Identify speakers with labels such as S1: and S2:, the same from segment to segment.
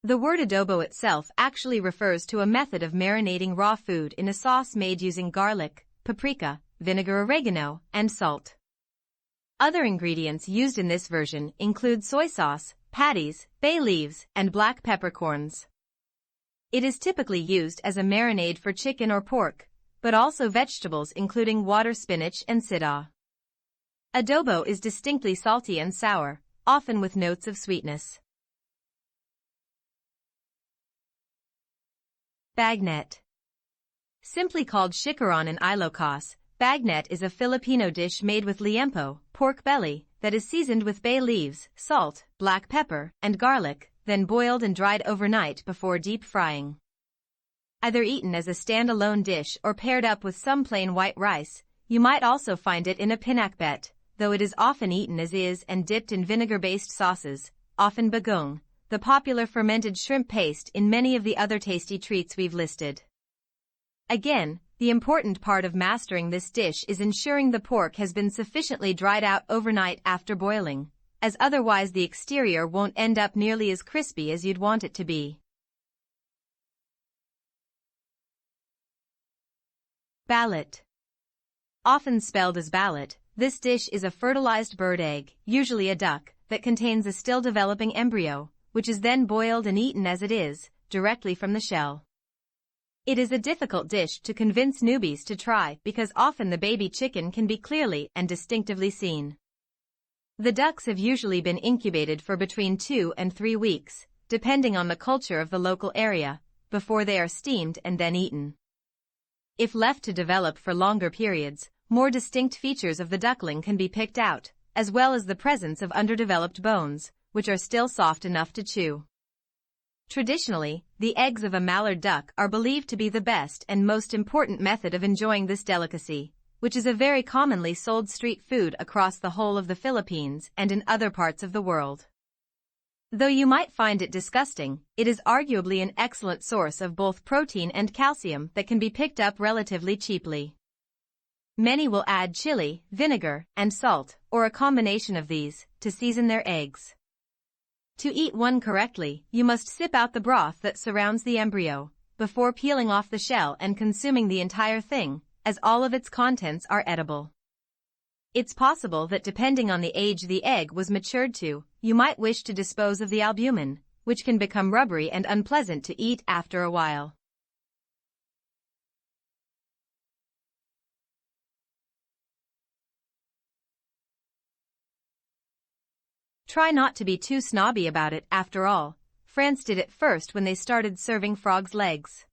S1: The word adobo itself actually refers to a method of marinating raw food in a sauce made using garlic, paprika, vinegar, oregano, and salt. Other ingredients used in this version include soy sauce, patties, bay leaves, and black peppercorns. It is typically used as a marinade for chicken or pork, but also vegetables including water spinach and sida. Adobo is distinctly salty and sour, often with notes of sweetness. Bagnet. Simply called chicharon in Ilocos, bagnet is a Filipino dish made with liempo, pork belly, that is seasoned with bay leaves, salt, black pepper, and garlic, then boiled and dried overnight before deep frying. Either eaten as a standalone dish or paired up with some plain white rice, you might also find it in a pinakbet, though it is often eaten as is and dipped in vinegar-based sauces, often bagoong, the popular fermented shrimp paste in many of the other tasty treats we've listed. Again, the important part of mastering this dish is ensuring the pork has been sufficiently dried out overnight after boiling, as otherwise the exterior won't end up nearly as crispy as you'd want it to be. Balot. Often spelled as ballot, this dish is a fertilized bird egg, usually a duck, that contains a still developing embryo, which is then boiled and eaten as it is, directly from the shell. It is a difficult dish to convince newbies to try because often the baby chicken can be clearly and distinctively seen. The ducks have usually been incubated for between 2 and 3 weeks, depending on the culture of the local area, before they are steamed and then eaten. If left to develop for longer periods, more distinct features of the duckling can be picked out, as well as the presence of underdeveloped bones, which are still soft enough to chew. Traditionally, the eggs of a mallard duck are believed to be the best and most important method of enjoying this delicacy, which is a very commonly sold street food across the whole of the Philippines and in other parts of the world. Though you might find it disgusting, it is arguably an excellent source of both protein and calcium that can be picked up relatively cheaply. Many will add chili, vinegar, and salt, or a combination of these, to season their eggs. To eat one correctly, you must sip out the broth that surrounds the embryo, before peeling off the shell and consuming the entire thing, as all of its contents are edible. It's possible that depending on the age the egg was matured to, you might wish to dispose of the albumin, which can become rubbery and unpleasant to eat after a while. Try not to be too snobby about it after all. France did it first when they started serving frogs' legs.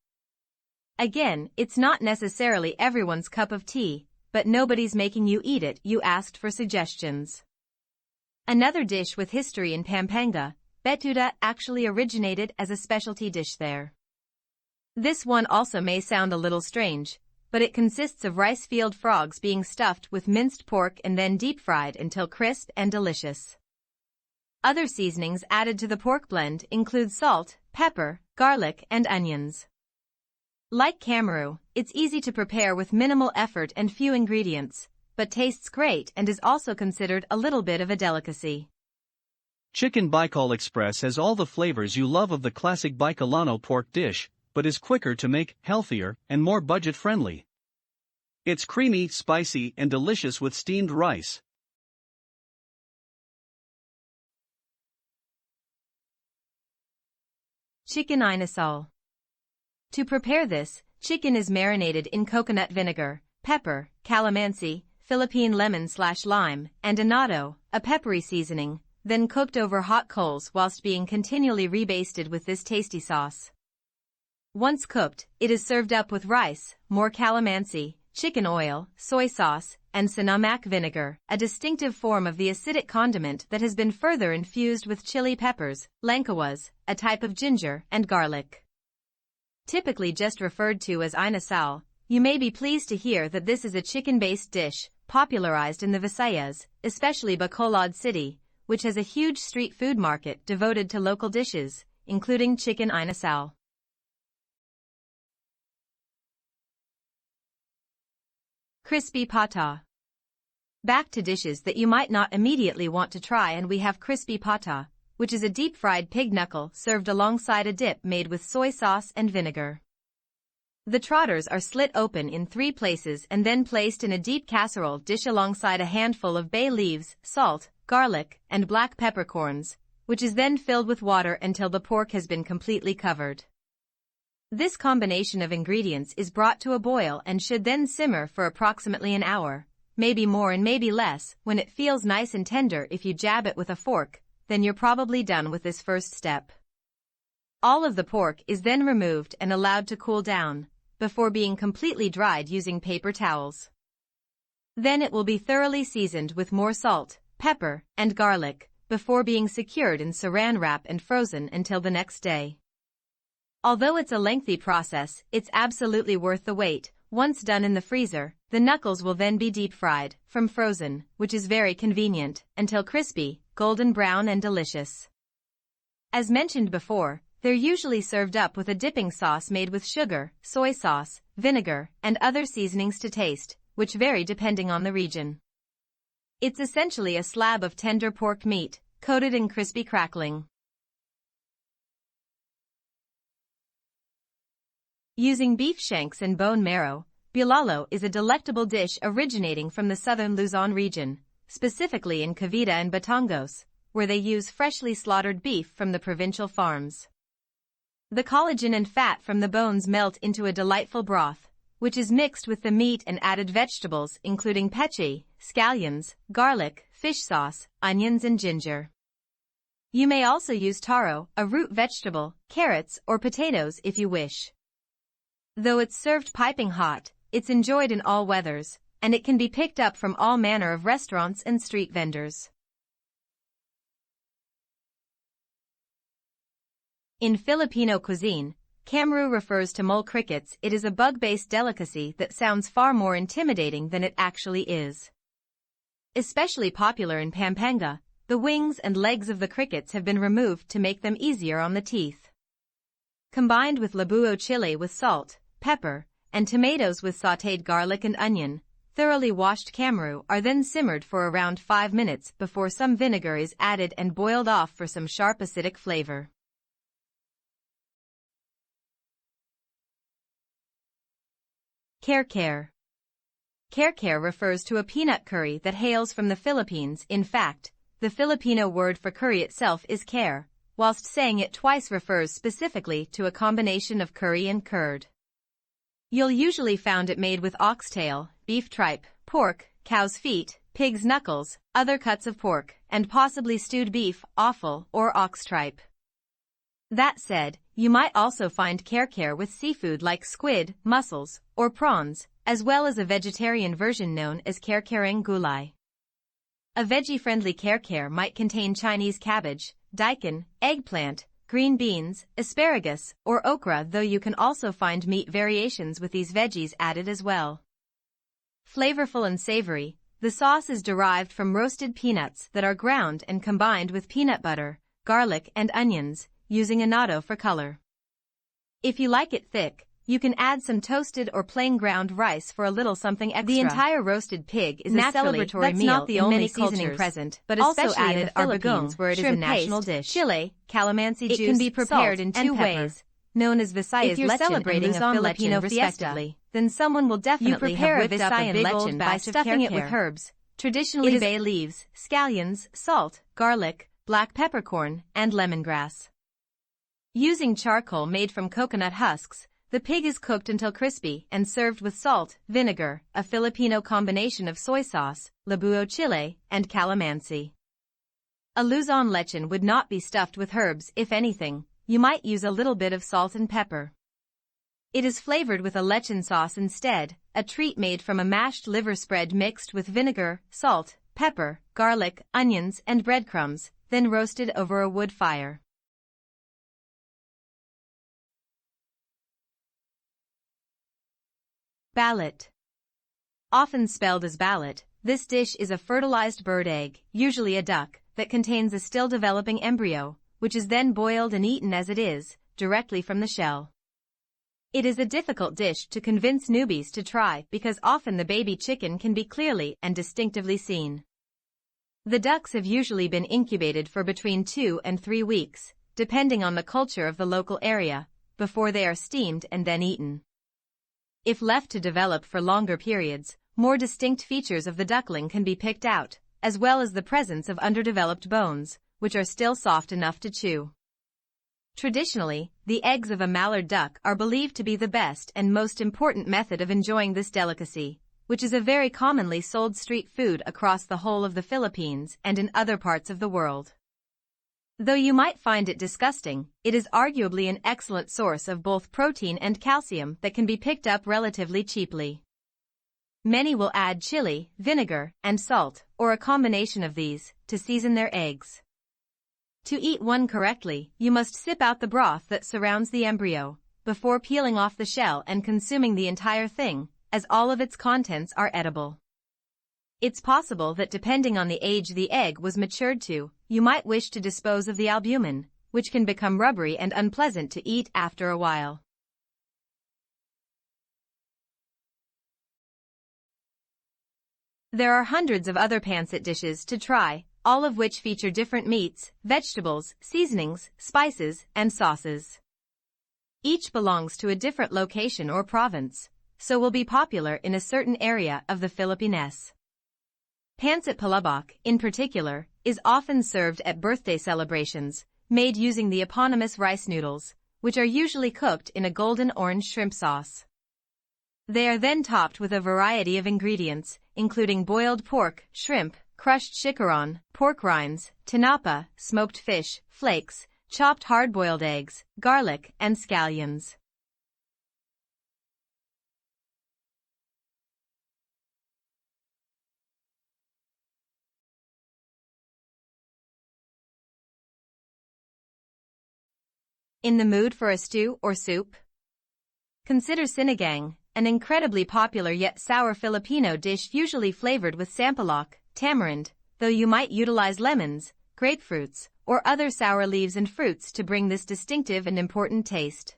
S1: Again, it's not necessarily everyone's cup of tea, but nobody's making you eat it. You asked for suggestions. Another dish with history in Pampanga, betuda, actually originated as a specialty dish there. This one also may sound a little strange, but it consists of rice-field frogs being stuffed with minced pork and then deep-fried until crisp and delicious. Other seasonings added to the pork blend include salt, pepper, garlic, and onions. Like camaroo, it's easy to prepare with minimal effort and few ingredients, but tastes great and is also considered a little bit of a delicacy.
S2: Chicken Bicol Express has all the flavors you love of the classic Bicolano pork dish, but is quicker to make, healthier, and more budget-friendly. It's creamy, spicy, and delicious with steamed rice.
S1: Chicken inasal. To prepare this, chicken is marinated in coconut vinegar, pepper, calamansi, Philippine lemon/lime, and annatto, a peppery seasoning, then cooked over hot coals whilst being continually rebasted with this tasty sauce. Once cooked, it is served up with rice, more calamansi, chicken oil, soy sauce, and sinamak vinegar, a distinctive form of the acidic condiment that has been further infused with chili peppers, langkawas, a type of ginger, and garlic. Typically just referred to as inasal, you may be pleased to hear that this is a chicken-based dish, popularized in the Visayas, especially Bacolod City, which has a huge street food market devoted to local dishes, including chicken inasal. Crispy patta. Back to dishes that you might not immediately want to try, and we have crispy patta, which is a deep-fried pig knuckle served alongside a dip made with soy sauce and vinegar. The trotters are slit open in 3 places and then placed in a deep casserole dish alongside a handful of bay leaves, salt, garlic, and black peppercorns, which is then filled with water until the pork has been completely covered. This combination of ingredients is brought to a boil and should then simmer for approximately an hour, maybe more and maybe less. When it feels nice and tender, if you jab it with a fork, then you're probably done with this first step. All of the pork is then removed and allowed to cool down, before being completely dried using paper towels. Then it will be thoroughly seasoned with more salt, pepper, and garlic, before being secured in saran wrap and frozen until the next day. Although it's a lengthy process, it's absolutely worth the wait. Once done in the freezer, the knuckles will then be deep-fried, from frozen, which is very convenient, until crispy, golden brown and delicious. As mentioned before, they're usually served up with a dipping sauce made with sugar, soy sauce, vinegar, and other seasonings to taste, which vary depending on the region. It's essentially a slab of tender pork meat, coated in crispy crackling. Using beef shanks and bone marrow, bilalo is a delectable dish originating from the southern Luzon region, specifically in Cavite and Batangas, where they use freshly slaughtered beef from the provincial farms. The collagen and fat from the bones melt into a delightful broth, which is mixed with the meat and added vegetables including peche, scallions, garlic, fish sauce, onions and ginger. You may also use taro, a root vegetable, carrots, or potatoes if you wish. Though it's served piping hot, it's enjoyed in all weathers, and it can be picked up from all manner of restaurants and street vendors. In Filipino cuisine, kamru refers to mole crickets. It is a bug-based delicacy that sounds far more intimidating than it actually is. Especially popular in Pampanga, the wings and legs of the crickets have been removed to make them easier on the teeth. Combined with labuyo chili with salt, pepper, and tomatoes with sautéed garlic and onion, thoroughly washed kamru are then simmered for around 5 minutes before some vinegar is added and boiled off for some sharp acidic flavor. Kare-kare. Kare-kare refers to a peanut curry that hails from the Philippines. In fact, the Filipino word for curry itself is kare, whilst saying it twice refers specifically to a combination of curry and curd. You'll usually find it made with oxtail, beef tripe, pork, cow's feet, pig's knuckles, other cuts of pork, and possibly stewed beef, offal, or ox tripe. That said, you might also find kare-kare with seafood like squid, mussels, or prawns, as well as a vegetarian version known as kare-kareng gulay. A veggie-friendly kare-kare might contain Chinese cabbage, daikon, eggplant, green beans, asparagus, or okra, though you can also find meat variations with these veggies added as well. Flavorful and savory, the sauce is derived from roasted peanuts that are ground and combined with peanut butter, garlic and onions, using annatto for color. If you like it thick, you can add some toasted or plain ground rice for a little something extra. The entire roasted pig is Naturally, a celebratory
S2: that's
S1: meal
S2: not the
S1: in
S2: only
S1: many
S2: seasoning
S1: cultures,
S2: present,
S1: but
S2: also
S1: especially
S2: added
S1: in the
S2: are
S1: Philippines
S2: bagoong,
S1: where it is a
S2: shrimp
S1: national
S2: paste,
S1: dish.
S2: chile, calamansi
S1: It
S2: juice,
S1: can be prepared
S2: salt,
S1: in
S2: and
S1: 2
S2: pepper.
S1: ways, known as Visayas
S2: If you're
S1: lechon
S2: celebrating
S1: and
S2: a
S1: Luzon
S2: Filipino
S1: lechon
S2: fiesta,
S1: respectively, then someone will definitely
S2: prepare a
S1: have whipped up a
S2: Visayan
S1: big
S2: lechon
S1: old
S2: by
S1: batch of
S2: stuffing it with
S1: kare-kare.
S2: herbs,
S1: Traditionally
S2: It is-
S1: bay leaves, scallions, salt, garlic, black peppercorn, and lemongrass. Using charcoal made from coconut husks, the pig is cooked until crispy and served with salt, vinegar, a Filipino combination of soy sauce, labuyo chili, and calamansi. A Luzon lechon would not be stuffed with herbs. If anything, you might use a little bit of salt and pepper. It is flavored with a lechon sauce instead, a treat made from a mashed liver spread mixed with vinegar, salt, pepper, garlic, onions, and breadcrumbs, then roasted over a wood fire. Balot. Often spelled as ballot, this dish is a fertilized bird egg, usually a duck, that contains a still developing embryo, which is then boiled and eaten as it is, directly from the shell. It is a difficult dish to convince newbies to try because often the baby chicken can be clearly and distinctively seen. The ducks have usually been incubated for between 2 and 3 weeks, depending on the culture of the local area, before they are steamed and then eaten. If left to develop for longer periods, more distinct features of the duckling can be picked out, as well as the presence of underdeveloped bones, which are still soft enough to chew. Traditionally, the eggs of a mallard duck are believed to be the best and most important method of enjoying this delicacy, which is a very commonly sold street food across the whole of the Philippines and in other parts of the world. Though you might find it disgusting, it is arguably an excellent source of both protein and calcium that can be picked up relatively cheaply. Many will add chili, vinegar, and salt, or a combination of these, to season their eggs. To eat one correctly, you must sip out the broth that surrounds the embryo, before peeling off the shell and consuming the entire thing, as all of its contents are edible. It's possible that depending on the age the egg was matured to, you might wish to dispose of the albumin, which can become rubbery and unpleasant to eat after a while. There are hundreds of other pancit dishes to try, all of which feature different meats, vegetables, seasonings, spices, and sauces. Each belongs to a different location or province, so will be popular in a certain area of the Philippines. Pancit palabok, in particular, is often served at birthday celebrations, made using the eponymous rice noodles, which are usually cooked in a golden orange shrimp sauce. They are then topped with a variety of ingredients, including boiled pork, shrimp, crushed chicharon, pork rinds, tinapa, smoked fish, flakes, chopped hard-boiled eggs, garlic, and scallions. In the mood for a stew or soup? Consider sinigang, an incredibly popular yet sour Filipino dish usually flavored with sampalok, tamarind, though you might utilize lemons, grapefruits, or other sour leaves and fruits to bring this distinctive and important taste.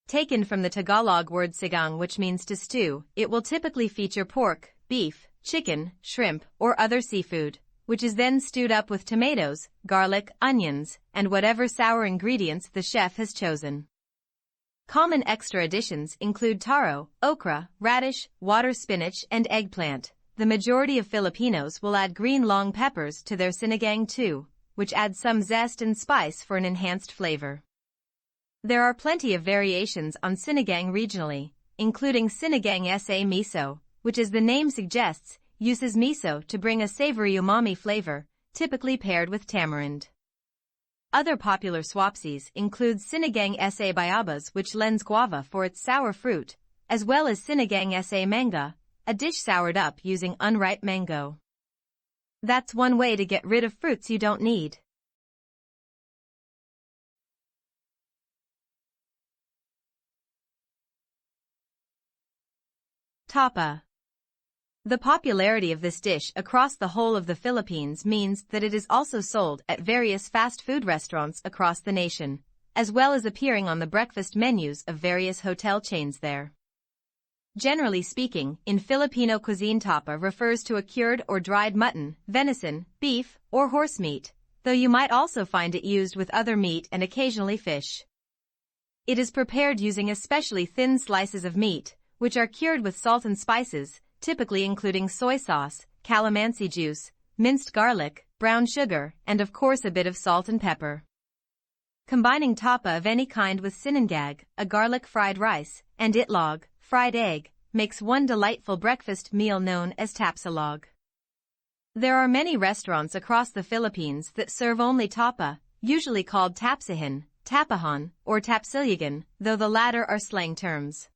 S1: Taken from the Tagalog word sigang, which means to stew, it will typically feature pork, beef, chicken, shrimp, or other seafood, which is then stewed up with tomatoes, garlic, onions, and whatever sour ingredients the chef has chosen. Common extra additions include taro, okra, radish, water spinach, and eggplant. The majority of Filipinos will add green long peppers to their sinigang too, which adds some zest and spice for an enhanced flavor. There are plenty of variations on sinigang regionally, including sinigang sa miso, which as the name suggests, uses miso to bring a savory umami flavor, typically paired with tamarind. Other popular swapsies include sinigang sa bayabas, which lends guava for its sour fruit, as well as sinigang sa manga, a dish soured up using unripe mango. That's one way to get rid of fruits you don't need. Tapa. The popularity of this dish across the whole of the Philippines means that it is also sold at various fast food restaurants across the nation, as well as appearing on the breakfast menus of various hotel chains there. Generally speaking, in Filipino cuisine, tapa refers to a cured or dried mutton, venison, beef, or horse meat, though you might also find it used with other meat and occasionally fish. It is prepared using especially thin slices of meat, which are cured with salt and spices, typically including soy sauce, calamansi juice, minced garlic, brown sugar, and of course a bit of salt and pepper. Combining tapa of any kind with sinangag, a garlic fried rice, and itlog, fried egg, makes one delightful breakfast meal known as tapsilog. There are many restaurants across the Philippines that serve only tapa, usually called tapsihan, tapahan, or tapsilyagan, though the latter are slang terms.